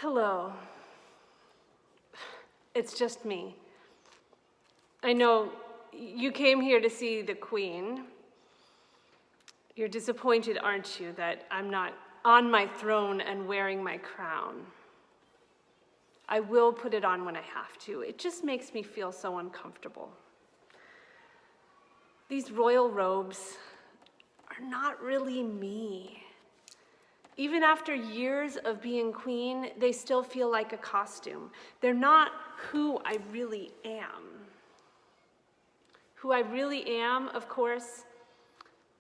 Hello. It's just me. I know you came here to see the Queen. You're disappointed, aren't you, that I'm not on my throne and wearing my crown? I will put it on when I have to. It just makes me feel so uncomfortable. These royal robes are not really me. Even after years of being queen, they still feel like a costume. They're not who I really am. Who I really am, of course,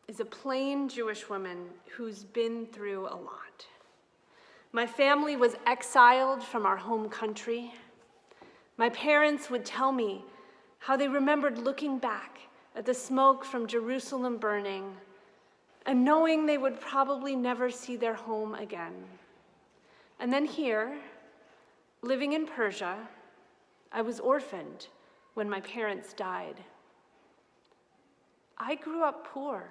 is a plain Jewish woman who's been through a lot. My family was exiled from our home country. My parents would tell me how they remembered looking back at the smoke from Jerusalem burning and knowing they would probably never see their home again. And then here, living in Persia, I was orphaned when my parents died. I grew up poor,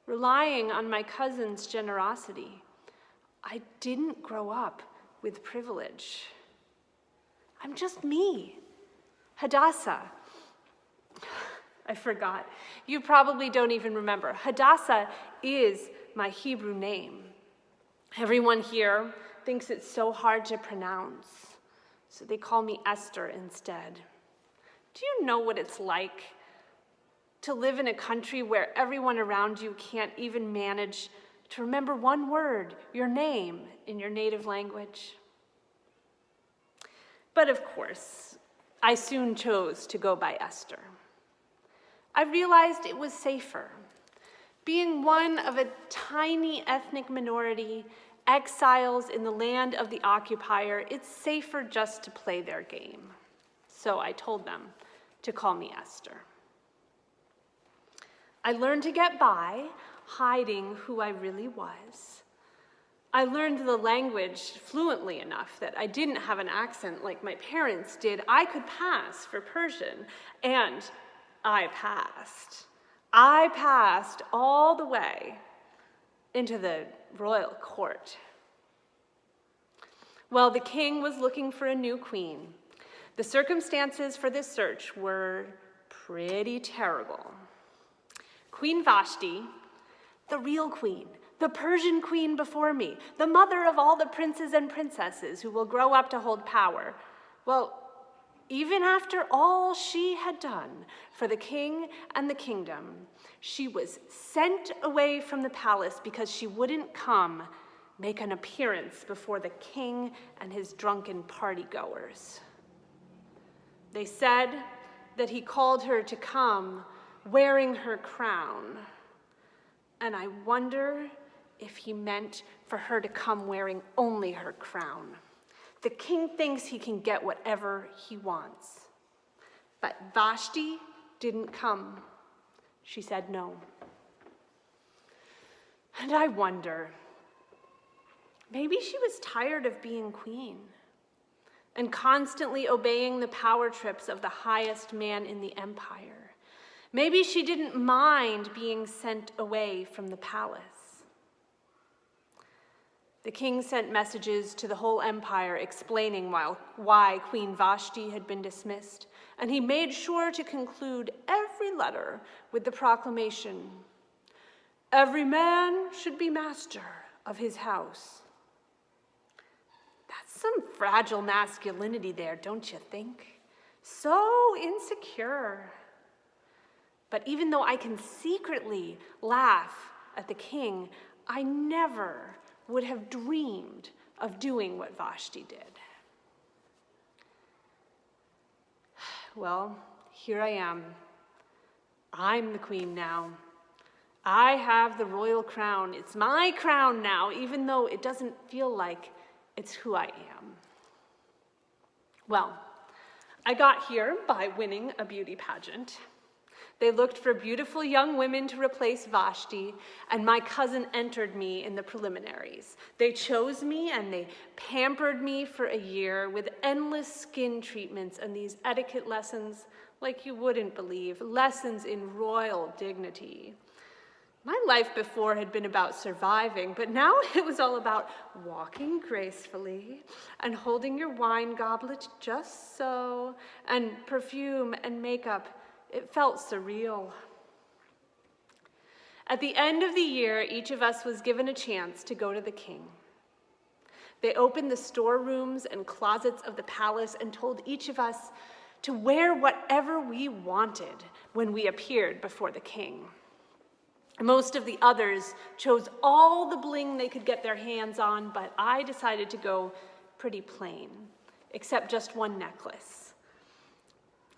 relying on my cousin's generosity. I didn't grow up with privilege. I'm just me, Hadassah. I forgot. You probably don't even remember. Hadassah is my Hebrew name. Everyone here thinks it's so hard to pronounce, so they call me Esther instead. Do you know what it's like to live in a country where everyone around you can't even manage to remember one word, your name, in your native language? But of course, I soon chose to go by Esther. I realized it was safer. Being one of a tiny ethnic minority, exiles in the land of the occupier, it's safer just to play their game. So I told them to call me Esther. I learned to get by, hiding who I really was. I learned the language fluently enough that I didn't have an accent like my parents did. I could pass for Persian, and I passed. I passed all the way into the royal court. Well, the king was looking for a new queen. The circumstances for this search were pretty terrible. Queen Vashti, the real queen, the Persian queen before me, the mother of all the princes and princesses who will grow up to hold power, well, even after all she had done for the king and the kingdom, she was sent away from the palace because she wouldn't make an appearance before the king and his drunken partygoers. They said that he called her to come wearing her crown, and I wonder if he meant for her to come wearing only her crown. The king thinks he can get whatever he wants. But Vashti didn't come. She said no. And I wonder, maybe she was tired of being queen and constantly obeying the power trips of the highest man in the empire. Maybe she didn't mind being sent away from the palace. The king sent messages to the whole empire explaining why Queen Vashti had been dismissed, and he made sure to conclude every letter with the proclamation, "Every man should be master of his house." That's some fragile masculinity there, don't you think? So insecure. But even though I can secretly laugh at the king, I never would have dreamed of doing what Vashti did. Well, here I am. I'm the queen now. I have the royal crown. It's my crown now, even though it doesn't feel like it's who I am. Well, I got here by winning a beauty pageant. They looked for beautiful young women to replace Vashti, and my cousin entered me in the preliminaries. They chose me and they pampered me for a year with endless skin treatments and these etiquette lessons like you wouldn't believe, lessons in royal dignity. My life before had been about surviving, but now it was all about walking gracefully and holding your wine goblet just so, and perfume and makeup. It felt surreal. At the end of the year, each of us was given a chance to go to the king. They opened the storerooms and closets of the palace and told each of us to wear whatever we wanted when we appeared before the king. Most of the others chose all the bling they could get their hands on, but I decided to go pretty plain, except just one necklace.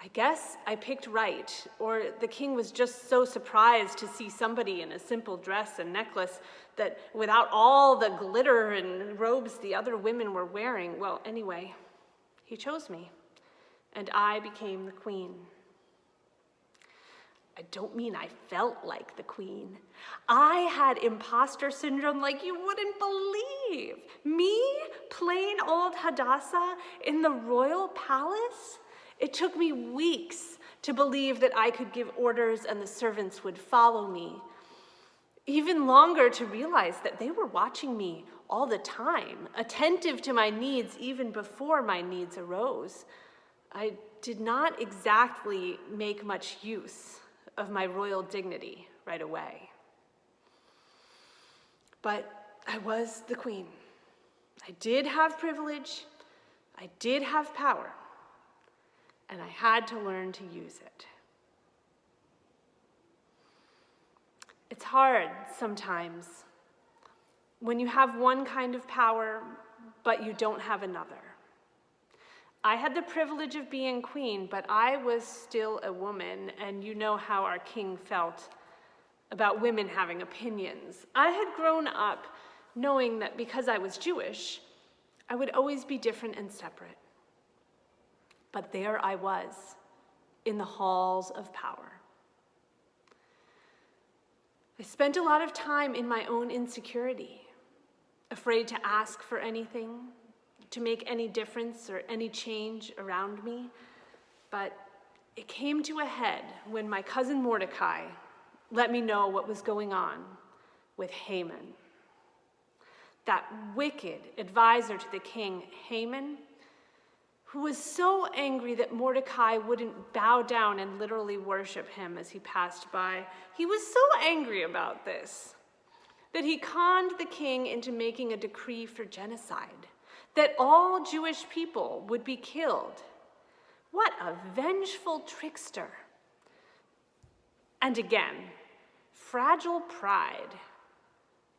I guess I picked right, or the king was just so surprised to see somebody in a simple dress and necklace that without all the glitter and robes the other women were wearing. Well, anyway, he chose me, and I became the queen. I don't mean I felt like the queen. I had imposter syndrome like you wouldn't believe. Me, plain old Hadassah, in the royal palace? It took me weeks to believe that I could give orders and the servants would follow me. Even longer to realize that they were watching me all the time, attentive to my needs even before my needs arose. I did not exactly make much use of my royal dignity right away. But I was the queen. I did have privilege, I did have power, and I had to learn to use it. It's hard sometimes when you have one kind of power, but you don't have another. I had the privilege of being queen, but I was still a woman, and you know how our king felt about women having opinions. I had grown up knowing that because I was Jewish, I would always be different and separate. But there I was, in the halls of power. I spent a lot of time in my own insecurity, afraid to ask for anything, to make any difference or any change around me. But it came to a head when my cousin Mordecai let me know what was going on with Haman. That wicked advisor to the king, Haman, who was so angry that Mordecai wouldn't bow down and literally worship him as he passed by. He was so angry about this that he conned the king into making a decree for genocide, that all Jewish people would be killed. What a vengeful trickster. And again, fragile pride.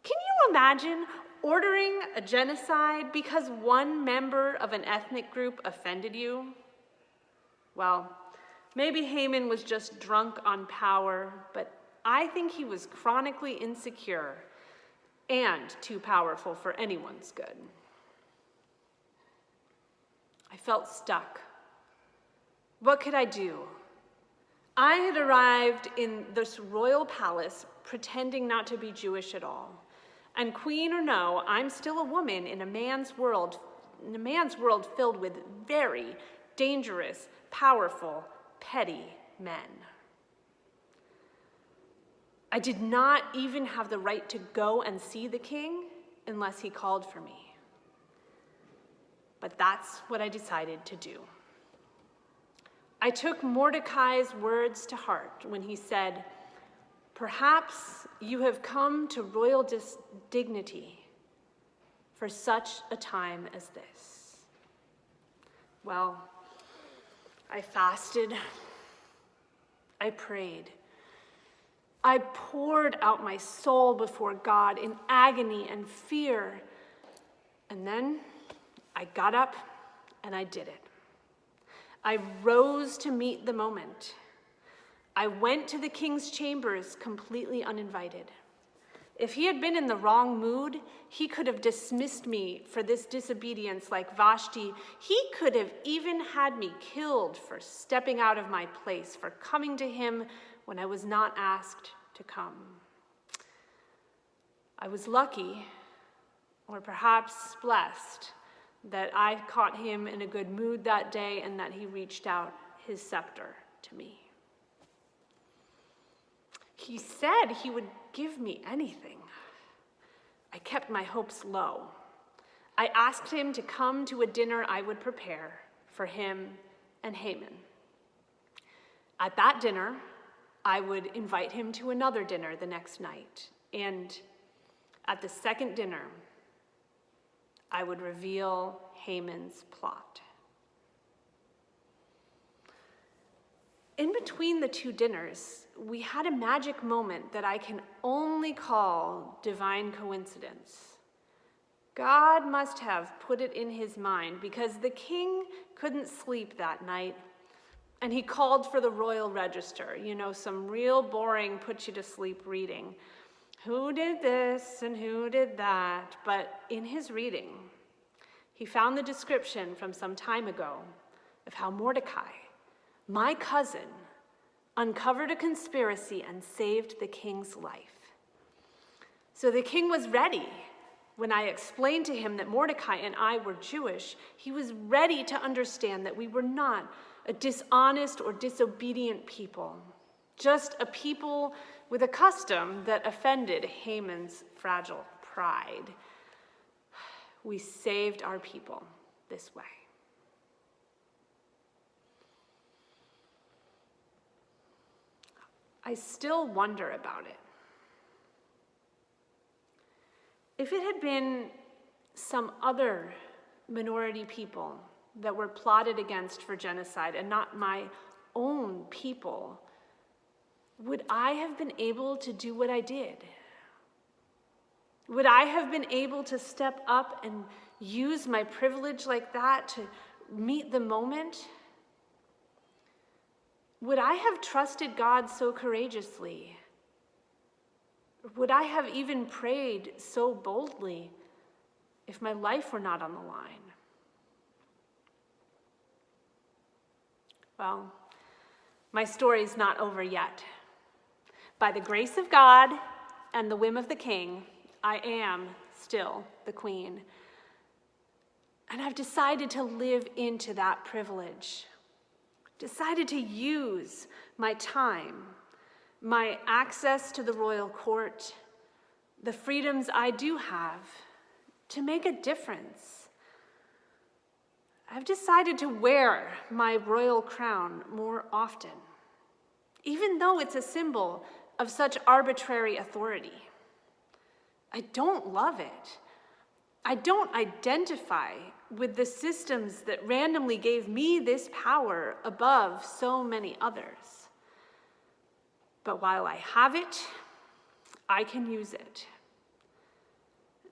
Can you imagine ordering a genocide because one member of an ethnic group offended you? Well, maybe Haman was just drunk on power, but I think he was chronically insecure and too powerful for anyone's good. I felt stuck. What could I do? I had arrived in this royal palace pretending not to be Jewish at all. And queen or no, I'm still a woman in a man's world filled with very dangerous, powerful, petty men. I did not even have the right to go and see the king unless he called for me. But that's what I decided to do. I took Mordecai's words to heart when he said, "Perhaps you have come to royal dignity for such a time as this." Well, I fasted, I prayed, I poured out my soul before God in agony and fear, and then I got up and I did it. I rose to meet the moment. I went to the king's chambers completely uninvited. If he had been in the wrong mood, he could have dismissed me for this disobedience like Vashti. He could have even had me killed for stepping out of my place, for coming to him when I was not asked to come. I was lucky, or perhaps blessed, that I caught him in a good mood that day and that he reached out his scepter to me. He said he would give me anything. I kept my hopes low. I asked him to come to a dinner I would prepare for him and Haman. At that dinner, I would invite him to another dinner the next night. And at the second dinner, I would reveal Haman's plot. In between the two dinners, we had a magic moment that I can only call divine coincidence. God must have put it in his mind because the king couldn't sleep that night, and he called for the royal register, some real boring put-you-to-sleep reading. Who did this and who did that? But in his reading, he found the description from some time ago of how Mordecai, my cousin, uncovered a conspiracy and saved the king's life. So the king was ready. When I explained to him that Mordecai and I were Jewish, he was ready to understand that we were not a dishonest or disobedient people, just a people with a custom that offended Haman's fragile pride. We saved our people this way. I still wonder about it. If it had been some other minority people that were plotted against for genocide and not my own people, would I have been able to do what I did? Would I have been able to step up and use my privilege like that to meet the moment? Would I have trusted God so courageously? Would I have even prayed so boldly if my life were not on the line? Well, my story's not over yet. By the grace of God and the whim of the king, I am still the queen. And I've decided to live into that privilege. Decided to use my time, my access to the royal court, the freedoms I do have to make a difference. I've decided to wear my royal crown more often, even though it's a symbol of such arbitrary authority. I don't love it. I don't identify with the systems that randomly gave me this power above so many others. But while I have it, I can use it.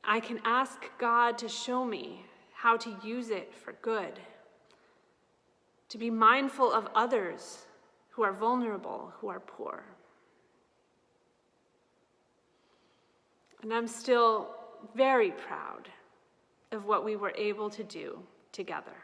I can ask God to show me how to use it for good, to be mindful of others who are vulnerable, who are poor. And I'm still very proud of what we were able to do together.